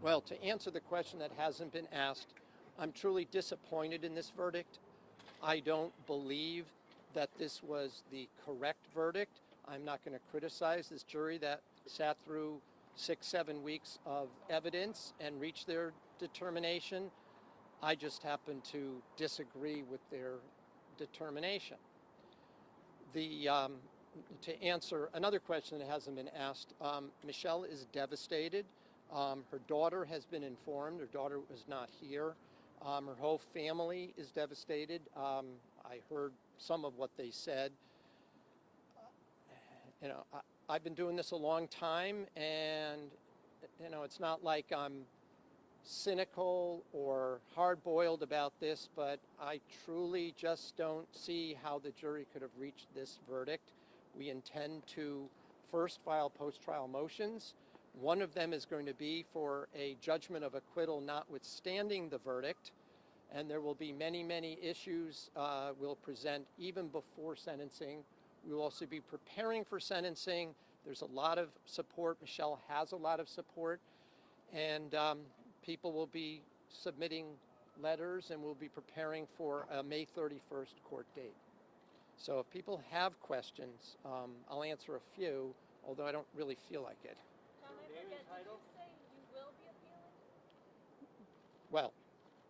Well, to answer the question that hasn't been asked, I'm truly disappointed in this verdict. I don't believe that this was the correct verdict. I'm not going to criticize this jury that sat through 6-7 weeks of evidence and reached their determination. I just happen to disagree with their determination. To answer another question that hasn't been asked, Michelle is devastated. Her daughter has been informed. Her daughter was not here. Her whole family is devastated. I heard some of what they said. I've been doing this a long time, and it's not like I'm cynical or hard-boiled about this, but I truly just don't see how the jury could have reached this verdict. We intend to first file post-trial motions. One of them is going to be for a judgment of acquittal notwithstanding the verdict, and there will be many, many issues we'll present even before sentencing. We will also be preparing for sentencing. There's a lot of support. Michelle has a lot of support, and people will be submitting letters, and we'll be preparing for a May 31st court date. So if people have questions, I'll answer a few, although I don't really feel like it. Tom, I forget, did you say you will be appealing? Well,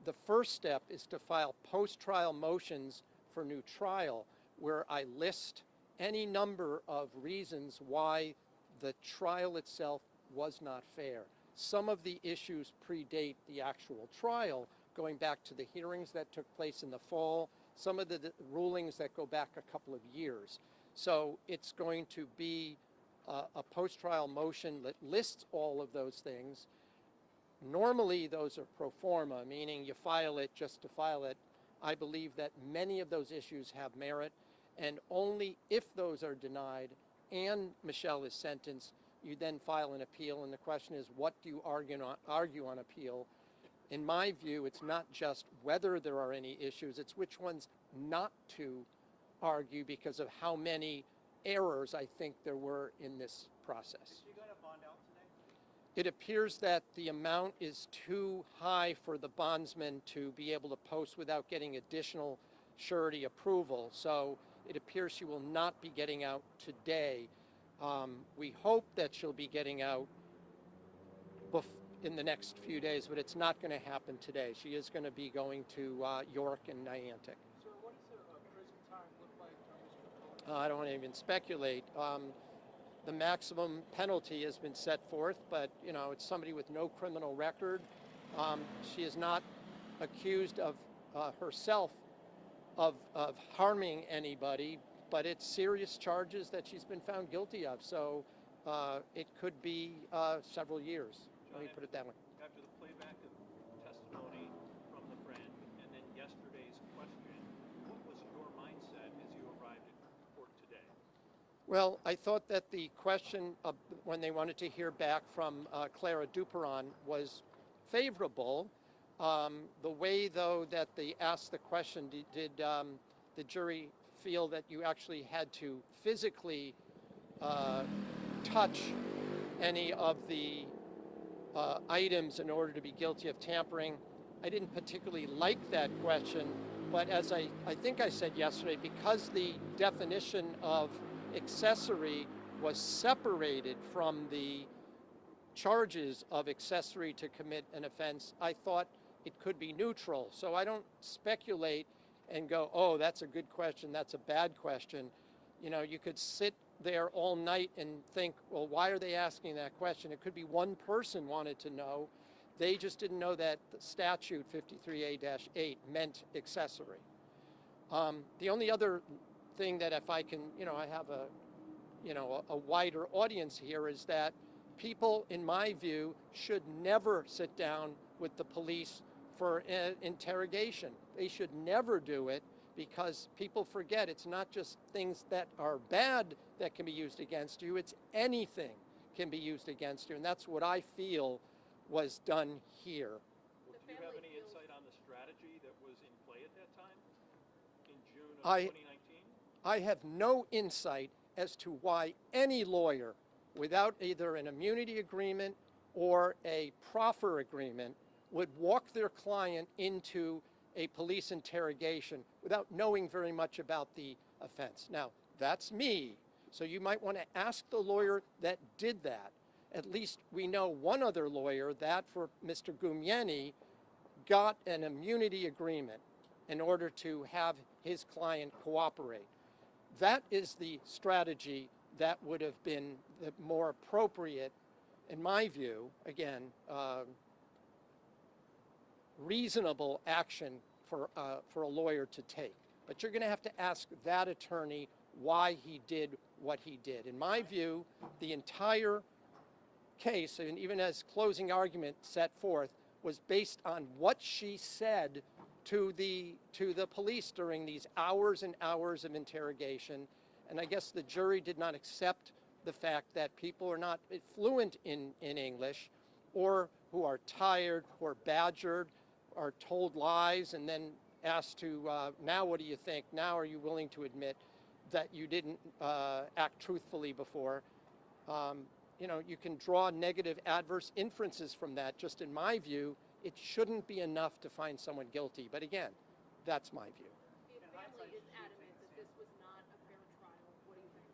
the first step is to file post-trial motions for new trial, where I list any number of reasons why the trial itself was not fair. Some of the issues predate the actual trial, going back to the hearings that took place in the fall, some of the rulings that go back a couple of years. So it's going to be a post-trial motion that lists all of those things. Normally, those are pro forma, meaning you file it just to file it. I believe that many of those issues have merit, and only if those are denied and Michelle is sentenced, you then file an appeal, and the question is, what do you argue on appeal? In my view, it's not just whether there are any issues, it's which ones not to argue because of how many errors I think there were in this process. Is she going to bond out today? It appears that the amount is too high for the bondsman to be able to post without getting additional surety approval. So it appears she will not be getting out today. We hope that she'll be getting out in the next few days, but it's not going to happen today. She is going to be going to York and Niantic. Sir, what does the prison time look like during this? I don't want to even speculate. The maximum penalty has been set forth, but it's somebody with no criminal record. She is not accused of herself of harming anybody, but it's serious charges that she's been found guilty of. So it could be several years. Let me put it that way. After the playback of testimony from the friend and then yesterday's question, what was your mindset as you arrived at court today? Well, I thought that the question when they wanted to hear back from Clara Duperon was favorable. The way, though, that they asked the question, did the jury feel that you actually had to physically touch any of the items in order to be guilty of tampering? I didn't particularly like that question, but as I think I said yesterday, because the definition of accessory was separated from the charges of accessory to commit an offense, I thought it could be neutral. So I don't speculate and go, oh, that's a good question, that's a bad question. You could sit there all night and think, well, why are they asking that question? It could be one person wanted to know. They just didn't know that the statute 53A-8 meant accessory. The only other thing that if I can, I have a wider audience here, is that people, in my view, should never sit down with the police for interrogation. They should never do it, because people forget it's not just things that are bad that can be used against you, it's anything can be used against you, and that's what I feel was done here. Well, do you have any insight on the strategy that was in play at that time, in June of 2019? I have no insight as to why any lawyer, without either an immunity agreement or a proffer agreement would walk their client into a police interrogation without knowing very much about the offense. Now, that's me. So you might want to ask the lawyer that did that. At least we know one other lawyer that for Mr. Gumieni got an immunity agreement in order to have his client cooperate. That is the strategy that would have been the more appropriate, in my view, again, reasonable action for a lawyer to take. But you're going to have to ask that attorney why he did what he did. In my view, the entire case, and even as closing argument set forth, was based on what she said to the police during these hours and hours of interrogation. And I guess the jury did not accept the fact that people are not fluent in English, or who are tired, who are badgered, are told lies, and then asked to, now what do you think? Now are you willing to admit that you didn't act truthfully before? You know, you can draw negative adverse inferences from that. Just in my view, it shouldn't be enough to find someone guilty. But again, that's my view. The family is adamant that this was not a fair trial. What do you think?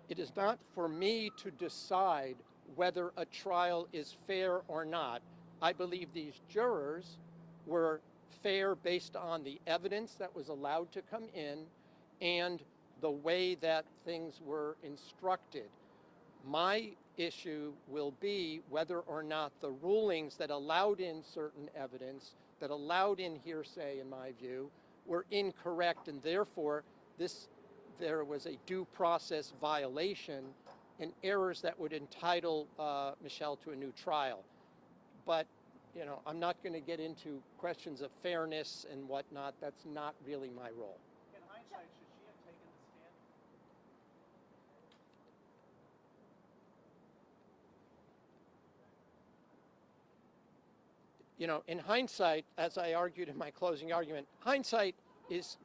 It is not for me to decide whether a trial is fair or not. I believe these jurors were fair based on the evidence that was allowed to come in and the way that things were instructed. My issue will be whether or not the rulings that allowed in certain evidence, that allowed in hearsay, in my view, were incorrect, and therefore there was a due process violation and errors that would entitle Michelle to a new trial. But, you know, I'm not going to get into questions of fairness and whatnot. That's not really my role. In hindsight, should she have taken the stand? You know, in hindsight, as I argued in my closing argument, hindsight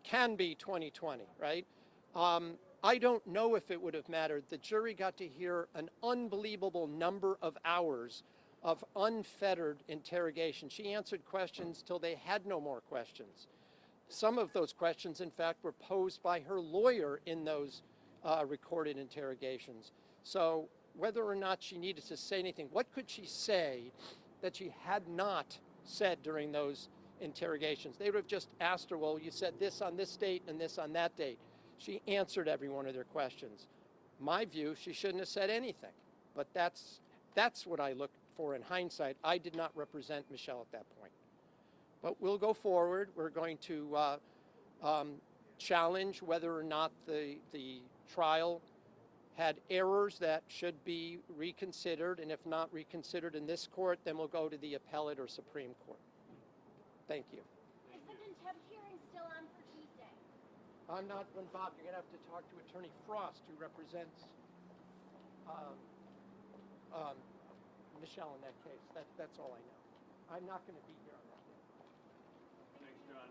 can be 20/20, right? I don't know if it would have mattered. The jury got to hear an unbelievable number of hours of unfettered interrogation. She answered questions till they had no more questions. Some of those questions, in fact, were posed by her lawyer in those recorded interrogations. So whether or not she needed to say anything, what could she say that she had not said during those interrogations? They would have just asked her, well, you said this on this date and this on that date. She answered every one of their questions. My view, she shouldn't have said anything. But that's what I look for in hindsight. I did not represent Michelle at that point. But we'll go forward. We're going to challenge whether or not the trial had errors that should be reconsidered, and if not reconsidered in this court, then we'll go to the appellate or Supreme Court. Thank you. Is the contempt hearing still on for Tuesday? I'm not, Bob, you're going to have to talk to Attorney Frost, who represents Michelle in that case. That's all I know. I'm not going to be here on that day. Thanks, John.